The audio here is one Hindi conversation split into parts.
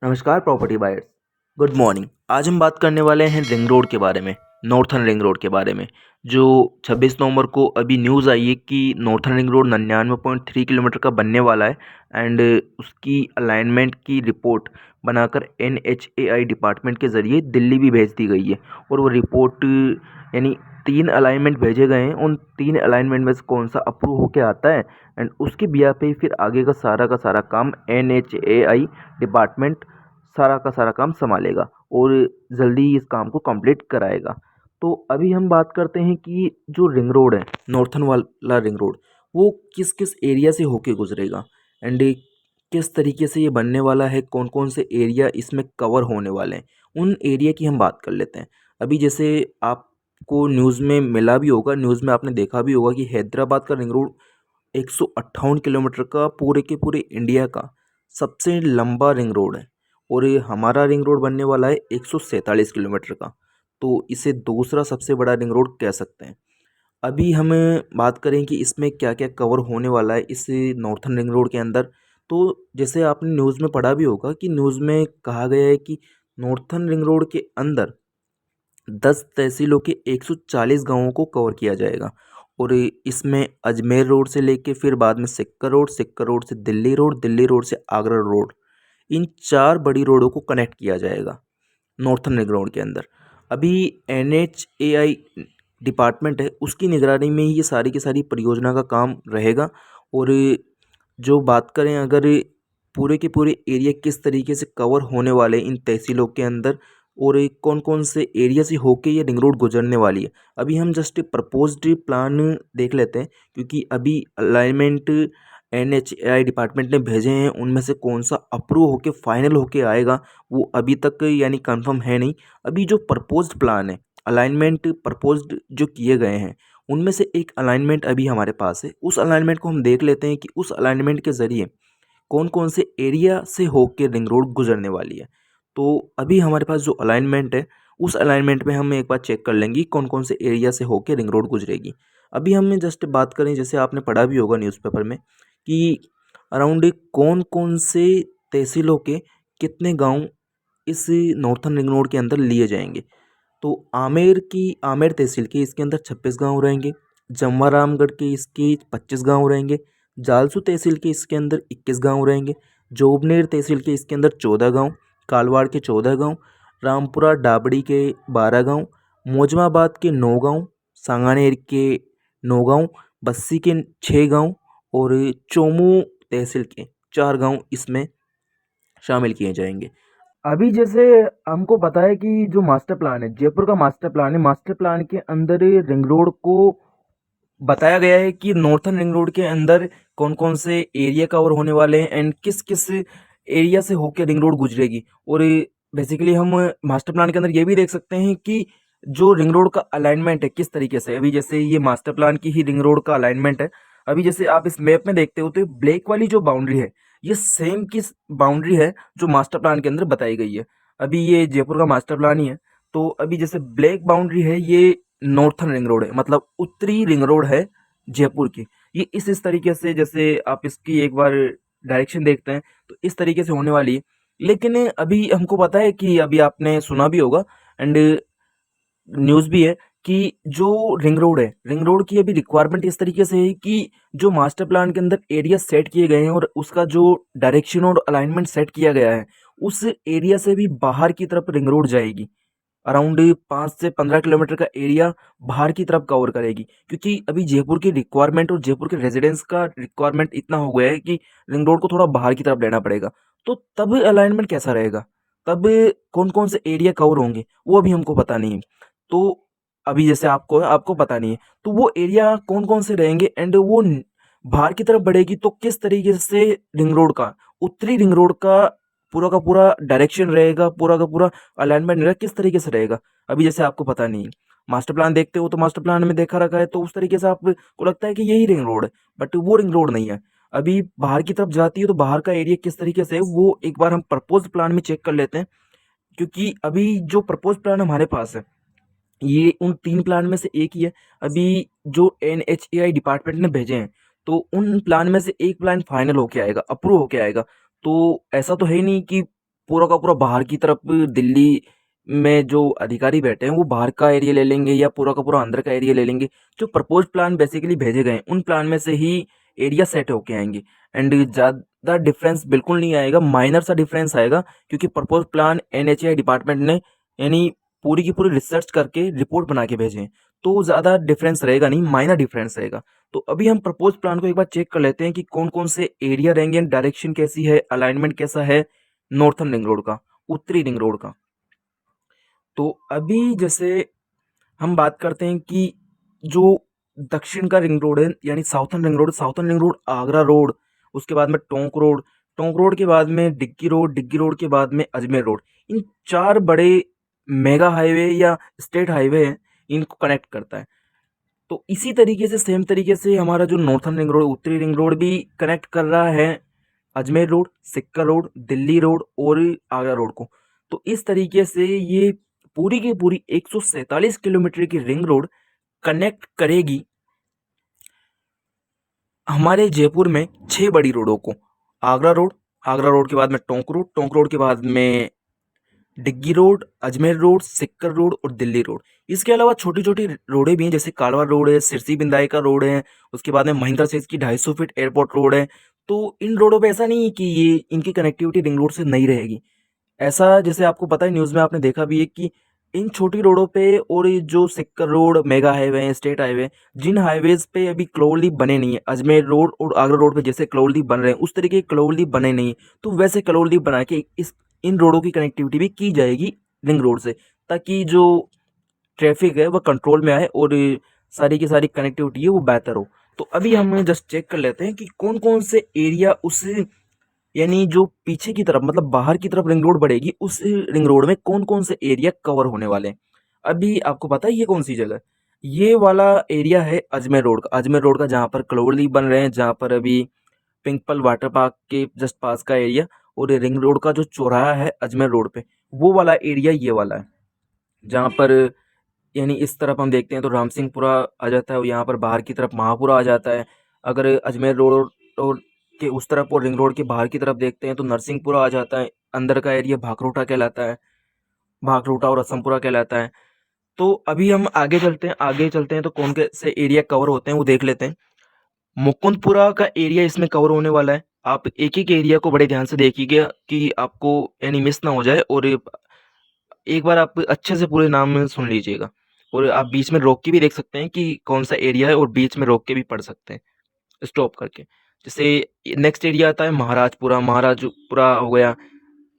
नमस्कार प्रॉपर्टी बायर्स। Good morning. आज हम बात करने वाले हैं रिंग रोड के बारे में, नॉर्थर्न रिंग रोड के बारे में। जो 26 नवंबर को अभी न्यूज़ आई है कि नॉर्थर्न रिंग रोड 99.3 किलोमीटर का बनने वाला है एंड उसकी अलाइनमेंट की रिपोर्ट बनाकर NHAI डिपार्टमेंट के ज़रिए दिल्ली भी भेज दी गई है। और वो रिपोर्ट यानी 3 अलाइनमेंट भेजे गए हैं। उन 3 अलाइनमेंट में से कौन सा अप्रूव होके आता है एंड उसके बिहा पे फिर आगे का सारा काम NHAI डिपार्टमेंट सारा का सारा काम संभालेगा और जल्दी ही इस काम को कंप्लीट कराएगा। तो अभी हम बात करते हैं कि जो रिंग रोड है, नॉर्थन वाला रिंग रोड, वो किस किस एरिया से होके गुजरेगा एंड किस तरीके से ये बनने वाला है, कौन कौन से एरिया इसमें कवर होने वाले हैं, उन एरिया की हम बात कर लेते हैं। अभी जैसे आपको न्यूज़ में मिला भी होगा, न्यूज़ में आपने देखा भी होगा कि हैदराबाद का रिंग रोड 158 किलोमीटर का पूरे के पूरे इंडिया का सबसे लंबा रिंग रोड है। और ये हमारा रिंग रोड बनने वाला है 147 किलोमीटर का, तो इसे दूसरा सबसे बड़ा रिंग रोड कह सकते हैं। अभी हम बात करें कि इसमें क्या क्या कवर होने वाला है इस नॉर्थर्न रिंग रोड के अंदर। तो जैसे आपने न्यूज़ में पढ़ा भी होगा कि न्यूज़ में कहा गया है कि नॉर्थर्न रिंग रोड के अंदर 10 तहसीलों के 140 गांवों को कवर किया जाएगा। और इसमें अजमेर रोड से लेके फिर बाद में सिक्कर रोड से दिल्ली रोड से आगरा रोड, इन 4 बड़ी रोडों को कनेक्ट किया जाएगा नॉर्थर्न रिंग रोड के अंदर। अभी NHAI डिपार्टमेंट है, उसकी निगरानी में ही ये सारी की सारी परियोजना का काम रहेगा। और जो बात करें अगर पूरे के पूरे एरिया किस तरीके से कवर होने वाले इन तहसीलों के अंदर और कौन कौन से एरिया से होके ये रिंग रोड गुजरने वाली है, अभी हम जस्ट प्रपोज्ड प्लान देख लेते हैं। क्योंकि अभी अलाइनमेंट NHAI डिपार्टमेंट ने भेजे हैं, उनमें से कौन सा अप्रूव होके फाइनल होके आएगा वो अभी तक यानी कंफर्म है नहीं। अभी जो प्रपोज्ड प्लान है, अलाइनमेंट प्रपोज्ड जो किए गए हैं, उनमें से एक अलाइनमेंट अभी हमारे पास है। उस अलाइनमेंट को हम देख लेते हैं कि उस अलाइनमेंट के ज़रिए कौन कौन से एरिया से होके रिंग रोड गुजरने वाली है। तो अभी हमारे पास जो अलाइनमेंट है, उस अलाइनमेंट में हम एक बार चेक कर लेंगे कौन कौन से एरिया से होके रिंग रोड गुजरेगी। अभी हम जस्ट बात करें, जैसे आपने पढ़ा भी होगा न्यूज़पेपर में कि अराउंड कौन कौन से तहसीलों के कितने गांव इस नॉर्थर्न रिंग रोड के अंदर लिए जाएंगे। तो आमेर तहसील के इसके अंदर 26 गांव रहेंगे। जमवारामगढ़ के इसके 25 गांव रहेंगे। जालसू तहसील के इसके अंदर 21 गांव रहेंगे। जोबनेर तहसील के इसके अंदर 14 गांव। कालवाड़ के 14 गांव। रामपुरा डाबड़ी के 12 गांव। मोजमाबाद के 9 गांव। सांगानेर के 9 गांव। बस्सी के 6 गांव और चोमू तहसील के 4 गांव इसमें शामिल किए जाएंगे। अभी जैसे हमको पता है कि जो मास्टर प्लान है, जयपुर का मास्टर प्लान है, मास्टर प्लान के अंदर रिंग रोड को बताया गया है कि नॉर्थर्न रिंग रोड के अंदर कौन कौन से एरिया कवर होने वाले हैं एंड किस किस एरिया से होकर रिंग रोड गुजरेगी। और बेसिकली हम मास्टर प्लान के अंदर ये भी देख सकते हैं कि जो रिंग रोड का अलाइनमेंट है किस तरीके से, अभी जैसे ये मास्टर प्लान की ही रिंग रोड का अलाइनमेंट है। अभी जैसे आप इस मैप में देखते हो तो ब्लैक वाली जो बाउंड्री है, ये सेम किस बाउंड्री है जो मास्टर प्लान के अंदर बताई गई है। अभी ये जयपुर का मास्टर प्लान ही है। तो अभी जैसे ब्लैक बाउंड्री है, ये नॉर्थर्न रिंग रोड है, मतलब उत्तरी रिंग रोड है जयपुर की। ये इस तरीके से, जैसे आप इसकी एक बार डायरेक्शन देखते हैं तो इस तरीके से होने वाली है। लेकिन अभी हमको पता है कि अभी आपने सुना भी होगा एंड न्यूज़ भी है कि जो रिंग रोड है, रिंग रोड की अभी रिक्वायरमेंट इस तरीके से है कि जो मास्टर प्लान के अंदर एरिया सेट किए गए हैं और उसका जो डायरेक्शन और अलाइनमेंट सेट किया गया है, उस एरिया से भी बाहर की तरफ रिंग रोड जाएगी। अराउंड 5 से 15 किलोमीटर का एरिया बाहर की तरफ कवर करेगी। क्योंकि अभी जयपुर की रिक्वायरमेंट और जयपुर के रेजिडेंट्स का रिक्वायरमेंट इतना हो गया है कि रिंग रोड को थोड़ा बाहर की तरफ लेना पड़ेगा। तो तब अलाइनमेंट कैसा रहेगा, तब कौन कौन से एरिया कवर होंगे वो अभी हमको पता नहीं है। तो अभी जैसे आपको पता नहीं है तो वो एरिया कौन कौन से रहेंगे एंड वो बाहर की तरफ बढ़ेगी तो किस तरीके से रिंग रोड का, उत्तरी रिंग रोड का पूरा डायरेक्शन रहेगा, पूरा का पूरा अलाइनमेंट रहेगा, किस तरीके से रहेगा अभी जैसे आपको पता नहीं है। मास्टर प्लान देखते हो तो मास्टर प्लान में देखा रखा है तो उस तरीके से आपको लगता है कि यही रिंग रोड है, बट वो रिंग रोड नहीं है। अभी बाहर की तरफ जाती है तो बाहर का एरिया किस तरीके से है वो एक बार हम प्रपोज प्लान में चेक कर लेते हैं। क्योंकि अभी जो प्रपोज प्लान हमारे पास है, ये उन 3 प्लान में से एक ही है। अभी जो NHAI डिपार्टमेंट ने भेजे हैं तो उन प्लान में से एक प्लान फाइनल होके आएगा, अप्रूव होके आएगा। तो ऐसा तो है ही नहीं कि पूरा का पूरा बाहर की तरफ दिल्ली में जो अधिकारी बैठे हैं वो बाहर का एरिया ले लेंगे या पूरा का पूरा अंदर का एरिया ले लेंगे। जो प्रपोज प्लान बेसिकली भेजे गए हैं उन प्लान में से ही एरिया सेट होके आएंगे। एंड ज़्यादा डिफरेंस बिल्कुल नहीं आएगा, माइनर सा डिफरेंस आएगा, क्योंकि प्रपोज प्लान एनएचएआई डिपार्टमेंट ने यानी पूरी की पूरी रिसर्च करके रिपोर्ट बना के भेजे हैं। तो ज़्यादा डिफरेंस रहेगा नहीं, माइनर डिफरेंस रहेगा। तो अभी हम प्रपोज प्लान को एक बार चेक कर लेते हैं कि कौन कौन से एरिया रहेंगे, डायरेक्शन कैसी है, अलाइनमेंट कैसा है नॉर्थर्न रिंग रोड का, उत्तरी रिंग रोड का। तो अभी जैसे हम बात करते हैं कि जो दक्षिण का रिंग रोड है यानी southern ring road Agra road, उसके बाद में टोंक रोड के बाद में डिग्गी रोड के बाद में अजमेर रोड। इन चार बड़े मेगा हाईवे या स्टेट हाईवे हैं, इनको कनेक्ट करता है। तो इसी तरीके से सेम तरीके से हमारा जो नॉर्थर्न रिंग रोड, उत्तरी रिंग रोड भी कनेक्ट कर रहा है अजमेर रोड, सिक्कर रोड, दिल्ली रोड और आगरा रोड को। तो इस तरीके से ये पूरी की पूरी 147 किलोमीटर की रिंग रोड कनेक्ट करेगी हमारे जयपुर में 6 बड़ी रोडों को। आगरा रोड, आगरा रोड के बाद में टोंक रोड के बाद में डिग्गी रोड, अजमेर रोड, सिक्कर रोड और दिल्ली रोड। इसके अलावा छोटी-छोटी रोडें भी हैं, जैसे कालवा रोड है, सिरसी बिंदाई का रोड है, उसके बाद में महिंद्रा सेज की 250 फीट एयरपोर्ट रोड है। तो इन रोडों पे ऐसा नहीं है कि ये इनकी कनेक्टिविटी रिंग रोड से नहीं रहेगी। ऐसा जैसे आपको पता है, न्यूज़ में आपने देखा भी है कि इन छोटी रोडों पे और ये जो सिक्कर रोड, मेगा हाईवे हैं, स्टेट हाईवे हैं, जिन हाईवेज़ पे अभी क्लोव लीफ बने नहीं है, अजमेर रोड और आगरा रोड पे जैसे क्लोव लीफ बन रहे हैं, उस तरीके के क्लोव लीफ बने नहीं है। तो वैसे क्लोव लीफ बना के इस इन रोडों की कनेक्टिविटी भी की जाएगी रिंग रोड से, ताकि जो ट्रैफिक है वह कंट्रोल में आए और सारी की सारी कनेक्टिविटी है वो बेहतर हो। तो अभी हम जस्ट चेक कर लेते हैं कि कौन-कौन से एरिया उस यानी जो पीछे की तरफ मतलब बाहर की तरफ रिंग रोड बढ़ेगी, उस रिंग रोड में कौन-कौन से एरिया कवर होने वाले हैं। अभी आपको पता है ये कौन-सी जगह है? ये वाला एरिया है अजमेर रोड का। अजमेर रोड का जहाँ पर क्लोव लीफ बन रहे हैं, जहाँ पर अभी पिंक वाटर पार्क के जस्ट पास का एरिया, और ये रिंग रोड का जो चौराहा है अजमेर रोड पे, वो वाला एरिया ये वाला है। जहाँ पर यानी इस तरफ हम देखते हैं तो राम सिंहपुरा आ जाता है और यहाँ पर बाहर की तरफ महापुरा आ जाता है। अगर अजमेर रोड और के उस तरफ और रिंग रोड के बाहर की तरफ देखते हैं तो नरसिंहपुरा आ जाता है। अंदर का एरिया भाखरोटा कहलाता है, भाखरोटा और असमपुरा कहलाता है। तो अभी हम आगे चलते हैं तो कौन से एरिया कवर होते हैं वो देख लेते हैं। मुकुंदपुरा का एरिया इसमें कवर होने वाला है। आप एक-एक एरिया को बड़े ध्यान से देखिएगा कि आपको यानी मिस ना हो जाए, और एक बार आप अच्छे से पूरे नाम सुन लीजिएगा, और आप बीच में रोक के भी देख सकते हैं कि कौन सा एरिया है, और बीच में रोक के भी पढ़ सकते हैं स्टॉप करके। जैसे नेक्स्ट एरिया आता है महाराजपुरा, महाराजपुरा हो गया,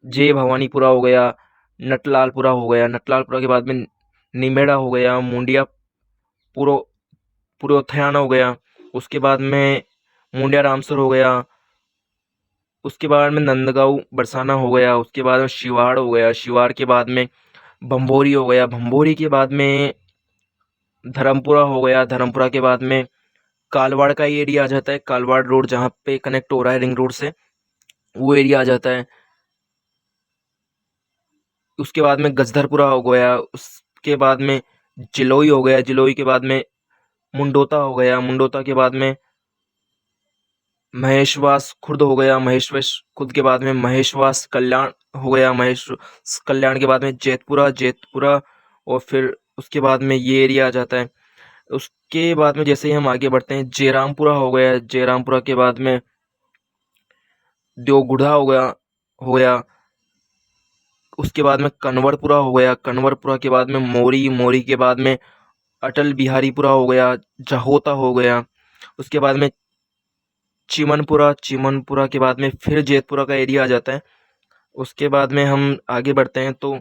जय भवानीपुरा हो गया, नटलालपुरा हो गया, नटलालपुरा के बाद में निमेड़ा हो गया, मुंडिया पुरो पुरोथयाना हो गया, उसके बाद में मुंडिया रामसर हो गया, उसके बाद में नंदगांव बरसाना हो गया, उसके बाद में शिवाड़ हो गया, शिवाड़ के बाद में भंभोरी हो गया, भंभोरी के बाद में धर्मपुरा हो गया, धर्मपुरा के बाद में कालवाड़ का एरिया आ जाता है। कालवाड़ रोड जहाँ पे कनेक्ट हो रहा है रिंग रोड से, वो एरिया आ जाता है। उसके बाद में गजधरपुरा हो गया, उसके बाद में जिलोई हो गया, जिलोई के बाद में मुंडोता हो गया, मुंडोता के बाद में महेशवास खुर्द हो गया, महेशवास खुर्द के बाद में महेशवास कल्याण हो गया, महेश कल्याण के बाद में जेतपुरा, और फिर उसके बाद में ये एरिया आ जाता है। उसके बाद में जैसे ही हम आगे बढ़ते हैं, जयरामपुरा हो गया, जयरामपुरा के बाद में देवगुढ़ा हो गया, उसके बाद में कन्वरपुरा हो गया, कन्वरपुरा के बाद में मोरी के बाद में अटल बिहारीपुरा हो गया, जहोता हो गया, उसके बाद में चिमनपुरा के बाद में फिर जेतपुरा का एरिया आ जाता है। उसके बाद में हम आगे बढ़ते हैं तो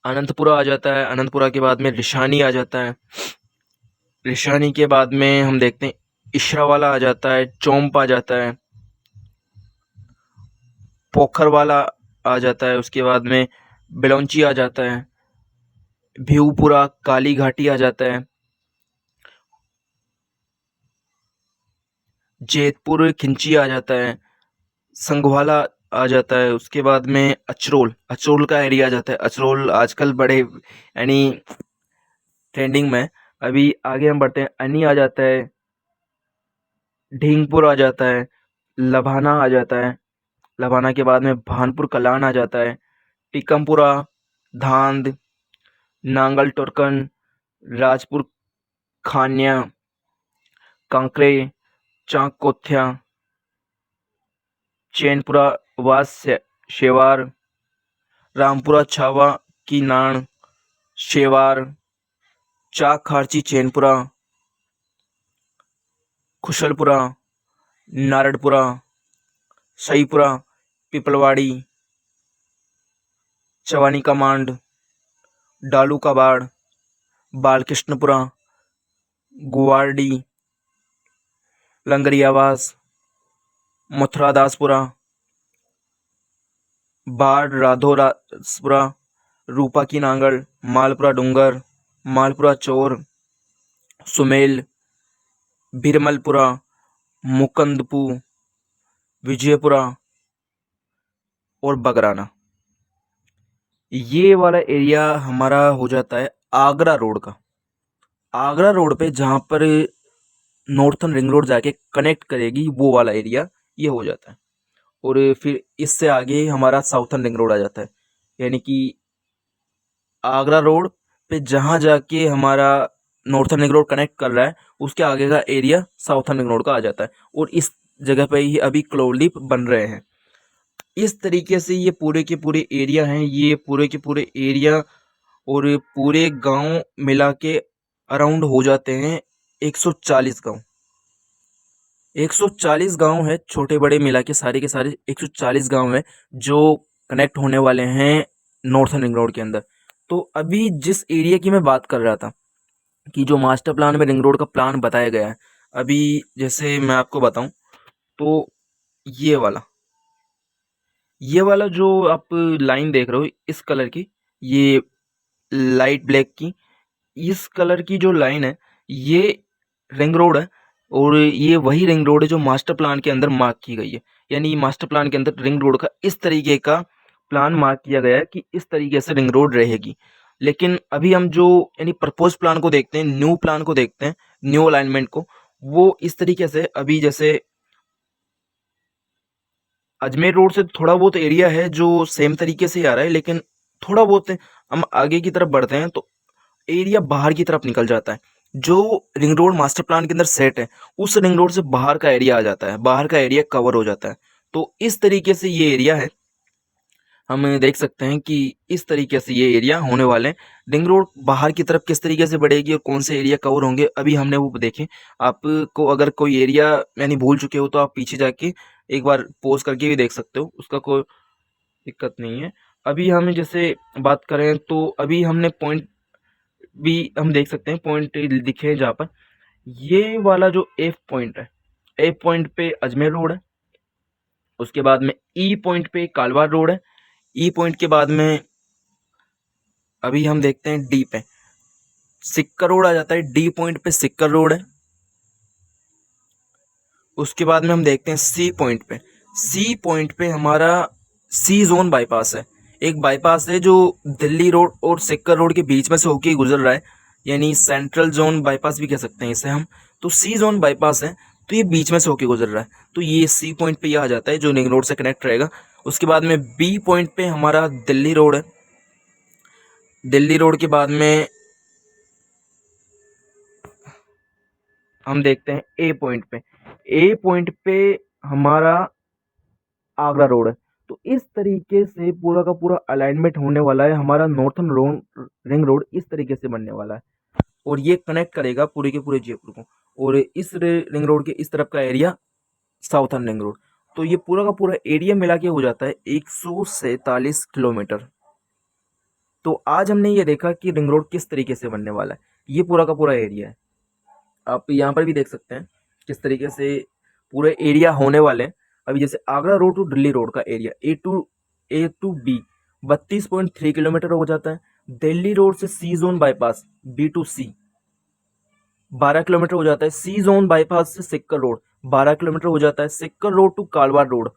अनंतपुरा आ जाता है, अनंतपुरा के बाद में रिशानी आ जाता है, रिशानी के बाद में हम देखते हैं इशरावाला आ जाता है, चोंप आ जाता है, पोखरवाला आ जाता है, उसके बाद में बेलौंची आ जाता है, भिवपुरा काली घाटी आ जाता है, जेतपुर खिंची आ जाता है, संगवाला आ जाता है, उसके बाद में अचरोल का एरिया आ जाता है। अचरोल आजकल बड़े यानी ट्रेंडिंग में। अभी आगे हम बढ़ते हैं, अनी आ जाता है, ढींगपुर आ जाता है, लभाना आ जाता है, लबाना के बाद में भानपुर कलान आ जाता है, टीकमपुरा, धांध, नांगल टुरकन, राजपुर खान्या, कांकरे, चांकोथ्या, चैनपुरा, वास शेवार, रामपुरा छावा, कीनाण, शेवार, चाक खारची, चैनपुरा, खुशलपुरा, नारडपुरा, सईपुरा, पिपलवाड़ी, चवानी कमांड, डालू का बाड़, बालकृष्णपुरा, गुवारडी, लंगरियावास, मथुरादासपुरा, बाढ़ राधोरासपुरा, रूपा की नांगल, मालपुरा डूंगर, मालपुरा चोर, सुमेल, बिरमलपुरा, मुकंदपू, विजयपुरा और बगराना। ये वाला एरिया हमारा हो जाता है आगरा रोड का। आगरा रोड पे जहाँ पर नॉर्थन रिंग रोड जाके कनेक्ट करेगी वो वाला एरिया ये हो जाता है। और फिर इससे आगे हमारा साउथर्न रिंग रोड आ जाता है, यानी कि आगरा रोड पे जहाँ जाके हमारा नॉर्थर्न रिंग रोड कनेक्ट कर रहा है उसके आगे का एरिया साउथर्न रिंग रोड का आ जाता है। और इस जगह पे ही अभी क्लोलिप बन रहे हैं। इस तरीके से ये पूरे के पूरे एरिया हैं, ये पूरे के पूरे एरिया और पूरे गांव मिला के अराउंड हो जाते हैं 140 गांव। 140 गांव है, छोटे बड़े मिला के सारे 140 गांव है जो कनेक्ट होने वाले हैं नॉर्थर्न रिंग रोड के अंदर। तो अभी जिस एरिया की मैं बात कर रहा था कि जो मास्टर प्लान में रिंग रोड का प्लान बताया गया है, अभी जैसे मैं आपको बताऊं तो ये वाला जो आप लाइन देख रहे हो इस कलर की, ये लाइट ब्लैक की, इस कलर की जो लाइन है ये रिंग रोड है। और ये वही रिंग रोड है जो मास्टर प्लान के अंदर मार्क की गई है। यानी मास्टर प्लान के अंदर रिंग रोड का इस तरीके का प्लान मार्क किया गया है कि इस तरीके से रिंग रोड रहेगी। लेकिन अभी हम जो यानी प्रपोज प्लान को देखते हैं, न्यू प्लान को देखते हैं, न्यू अलाइनमेंट को, वो इस तरीके से अभी जैसे अजमेर रोड से थोड़ा बहुत एरिया है जो सेम तरीके से आ रहा है, लेकिन थोड़ा बहुत हम आगे की तरफ बढ़ते हैं तो एरिया बाहर की तरफ निकल जाता है। जो रिंग रोड मास्टर प्लान के अंदर सेट है उस रिंग रोड से बाहर का एरिया आ जाता है, बाहर का एरिया कवर हो जाता है। तो इस तरीके से ये एरिया है, हम देख सकते हैं कि इस तरीके से ये एरिया होने वाले हैं। रिंग रोड बाहर की तरफ किस तरीके से बढ़ेगी और कौन से एरिया कवर होंगे अभी हमने वो देखें। आपको अगर कोई एरिया यानी भूल चुके हो तो आप पीछे जाके एक बार पॉज करके भी देख सकते हो, उसका कोई दिक्कत नहीं है। अभी हम जैसे बात करें तो अभी हमने पॉइंट भी हम देख सकते हैं, पॉइंट दिखे हैं जहाँ पर ये वाला जो एफ पॉइंट है, एफ पॉइंट पे अजमेर रोड है, उसके बाद में ई पॉइंट पे कालवार रोड है, ई पॉइंट के बाद में अभी हम देखते हैं डी पे सिक्कर रोड आ जाता है, डी पॉइंट पे सिक्कर रोड है। उसके बाद में हम देखते हैं सी पॉइंट पे, सी पॉइंट पे हमारा सी जोन बाईपास है। एक बाईपास है जो दिल्ली रोड और सिक्कर रोड के बीच में से होके गुजर रहा है, यानी सेंट्रल जोन बाईपास भी कह सकते हैं इसे हम। तो सी जोन बाईपास है तो ये बीच में से होके गुजर रहा है, तो ये सी पॉइंट पे ये आ जाता है जो रिंग रोड से कनेक्ट रहेगा। उसके बाद में बी पॉइंट पे हमारा दिल्ली रोड है, दिल्ली रोड के बाद में हम देखते हैं ए पॉइंट पे, ए पॉइंट पे हमारा आगरा रोड है। तो इस तरीके से पूरा का पूरा अलाइनमेंट होने वाला है, हमारा नॉर्थर्न रोड रिंग रोड इस तरीके से बनने वाला है और ये कनेक्ट करेगा पूरे के पूरे जयपुर को। और इस रिंग रोड के इस तरफ का एरिया साउथर्न रिंग रोड। तो ये पूरा का पूरा एरिया मिला के हो जाता है 147 किलोमीटर। तो आज हमने ये देखा कि रिंग रोड किस तरीके से बनने वाला है, ये पूरा का पूरा एरिया है। आप यहाँ पर भी देख सकते हैं किस तरीके से पूरे एरिया होने वाले हैं। अभी जैसे Agra road to Delhi road का area A to B 32.3 kilometre हो जाता है। दिल्ली रोड से C zone bypass B to C 12 kilometre हो जाता है। सी जोन बाईपास से सिक्कर रोड 12 किलोमीटर हो जाता है। Sikar road to Kalwar road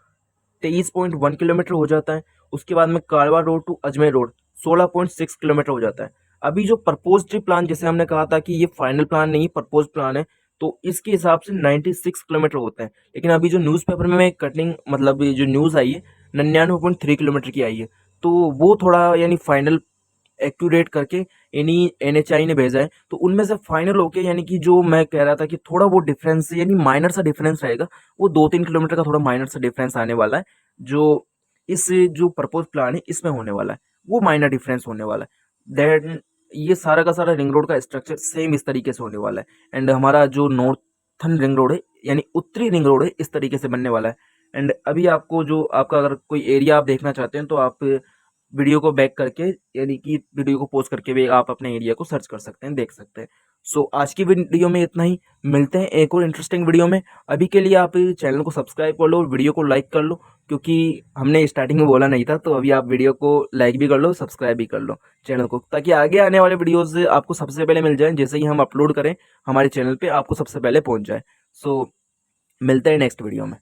23.1 kilometre हो जाता है। उसके बाद में Kalwar road to Ajmer road 16.6 kilometre हो जाता है। अभी जो प्रपोज्ड प्लान, जैसे हमने कहा था कि ये फाइनल प्लान नहीं प्रपोज प्लान है, तो इसके हिसाब से 96 किलोमीटर होता है। लेकिन अभी जो न्यूज़पेपर में कटिंग मतलब ये जो न्यूज़ आई है 99.3 किलोमीटर की आई है। तो वो थोड़ा यानी फाइनल एक्यूरेट करके यानी एनएचआई ने भेजा है। तो उनमें से फाइनल होके यानी कि जो मैं कह रहा था कि थोड़ा वो डिफरेंस यानी माइनर सा डिफरेंस रहेगा, वो 2-3 किलोमीटर का थोड़ा माइनर सा डिफरेंस आने वाला है। जो इस जो प्रपोज प्लान है इसमें होने वाला है, वो माइनर डिफरेंस होने वाला है। देन ये सारा का सारा रिंग रोड का स्ट्रक्चर सेम इस तरीके से होने वाला है। एंड हमारा जो नॉर्थन रिंग रोड है यानी उत्तरी रिंग रोड है इस तरीके से बनने वाला है। एंड अभी आपको जो आपका अगर कोई एरिया आप देखना चाहते हैं तो आप वीडियो को बैक करके यानी कि वीडियो को पॉज करके भी आप अपने एरिया को सर्च कर सकते हैं, देख सकते हैं। सो आज की वीडियो में इतना ही। मिलते हैं एक और इंटरेस्टिंग वीडियो में। अभी के लिए आप चैनल को सब्सक्राइब कर लो और वीडियो को लाइक कर लो, क्योंकि हमने स्टार्टिंग में बोला नहीं था। तो अभी आप वीडियो को लाइक भी कर लो, सब्सक्राइब भी कर लो चैनल को, ताकि आगे आने वाले वीडियोस आपको सबसे पहले मिल जाएं। जैसे ही हम अपलोड करें हमारे चैनल पे आपको सबसे पहले पहुंच जाए। सो मिलते हैं नेक्स्ट वीडियो में।